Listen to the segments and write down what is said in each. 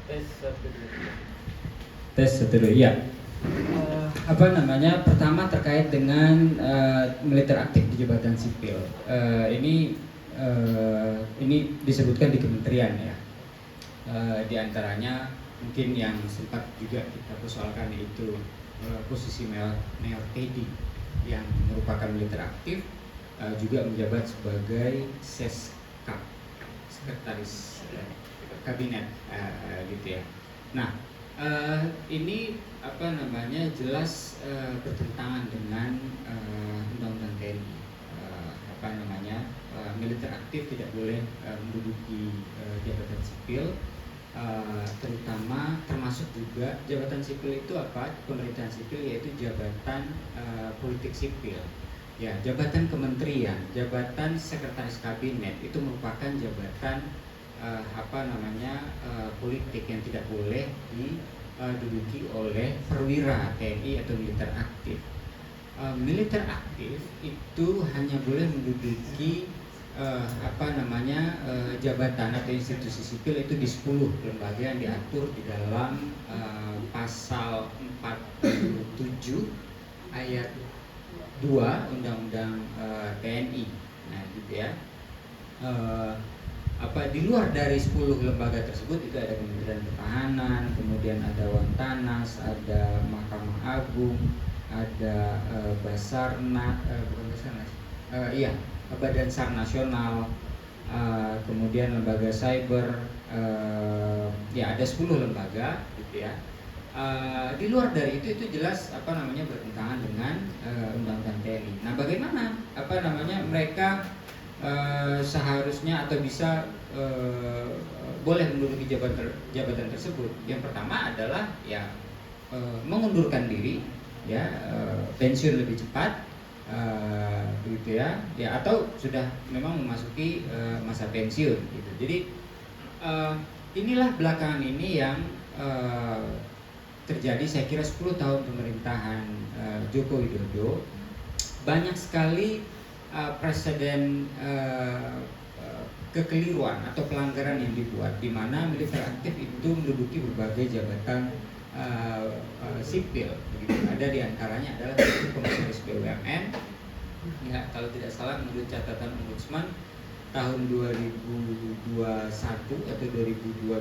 Tes satu dulu. Tes satu dulu, ya. Pertama terkait dengan militer aktif di jabatan sipil. Ini disebutkan di kementerian ya. Di antaranya mungkin yang sempat juga kita persoalkan yaitu posisi Mayor Teddy yang merupakan militer aktif, juga menjabat sebagai Seskap, sekretaris kabinet, gitu ya. Nah, ini jelas bertentangan dengan undang-undang TNI. Militer aktif tidak boleh menduduki jabatan sipil, termasuk juga jabatan sipil itu pemerintahan sipil, yaitu jabatan politik sipil. Ya, jabatan kementerian, jabatan sekretaris kabinet itu merupakan jabatan politik yang tidak boleh diduduki oleh perwira TNI atau militer aktif. Militer aktif itu hanya boleh menduduki jabatan atau institusi sipil itu di 10 lembaga yang diatur di dalam pasal 47 ayat 2 Undang-Undang TNI. Nah, gitu ya. Di luar dari 10 lembaga tersebut itu ada Kementerian Pertahanan, kemudian ada Wantanas, ada Mahkamah Agung, ada Badan SAR Nasional, kemudian lembaga cyber, ada 10 lembaga gitu ya. Di luar dari itu jelas bertentangan dengan Undang-Undang TNI. Nah, bagaimana mereka seharusnya atau bisa boleh menduduki jabatan tersebut? Yang pertama adalah mengundurkan diri, pensiun lebih cepat, begitu ya, atau sudah memang memasuki masa pensiun gitu. Jadi inilah belakangan ini yang terjadi. Saya kira 10 tahun pemerintahan Joko Widodo banyak sekali presiden kekeliruan atau pelanggaran yang dibuat, di mana militer aktif itu menduduki berbagai jabatan sipil. Begitu. Ada di antaranya adalah Komisaris BUMN. Ya, kalau tidak salah menurut catatan Ombudsman tahun 2021 atau 2022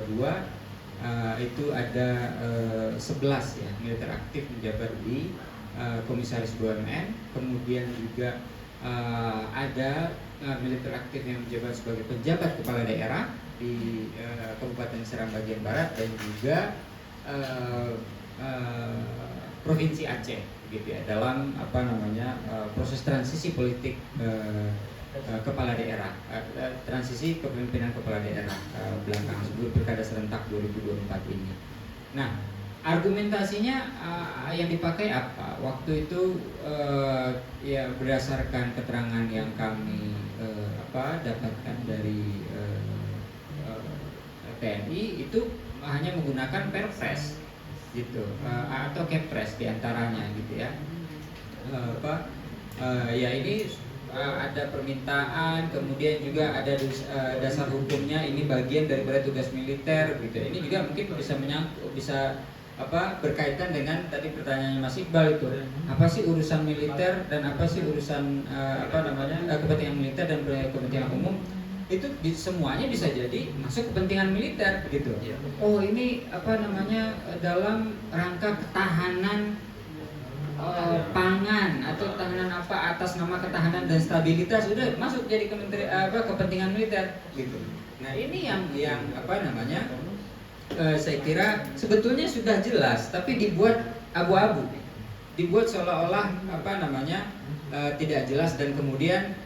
itu ada 11 ya militer aktif menjabat di Komisaris BUMN. Kemudian juga ada militer aktif yang menjabat sebagai penjabat kepala daerah di Kabupaten Seram bagian Barat dan juga Provinsi Aceh, gitu ya, dalam proses transisi politik kepala daerah, transisi kepemimpinan kepala daerah belakangan sebelum pilkada serentak 2024 ini. Nah, argumentasinya yang dipakai apa? Waktu itu berdasarkan keterangan yang kami dapatkan dari TNI itu hanya menggunakan Perpres gitu, atau Kepres diantaranya gitu ya. Ini ada permintaan, kemudian juga ada dasar hukumnya, ini bagian daripada tugas militer gitu. Ini juga mungkin bisa berkaitan dengan tadi pertanyaannya Mas Iqbal itu, apa sih urusan militer dan apa sih urusan kepentingan militer dan kepentingan umum, itu semuanya bisa jadi masuk kepentingan militer gitu. Oh, ini dalam rangka ketahanan pangan atau ketahanan atas nama ketahanan dan stabilitas, sudah masuk jadi kepentingan militer gitu. Nah, ini yang saya kira sebetulnya sudah jelas, tapi dibuat abu-abu, dibuat seolah-olah tidak jelas, dan kemudian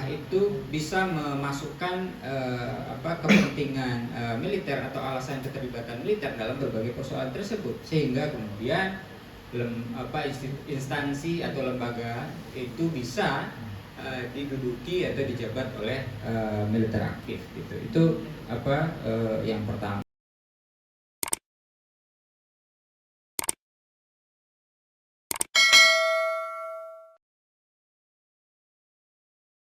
itu bisa memasukkan kepentingan militer atau alasan keterlibatan militer dalam berbagai persoalan tersebut, sehingga kemudian instansi atau lembaga itu bisa diduduki atau dijabat oleh militer aktif gitu. Itu yang pertama.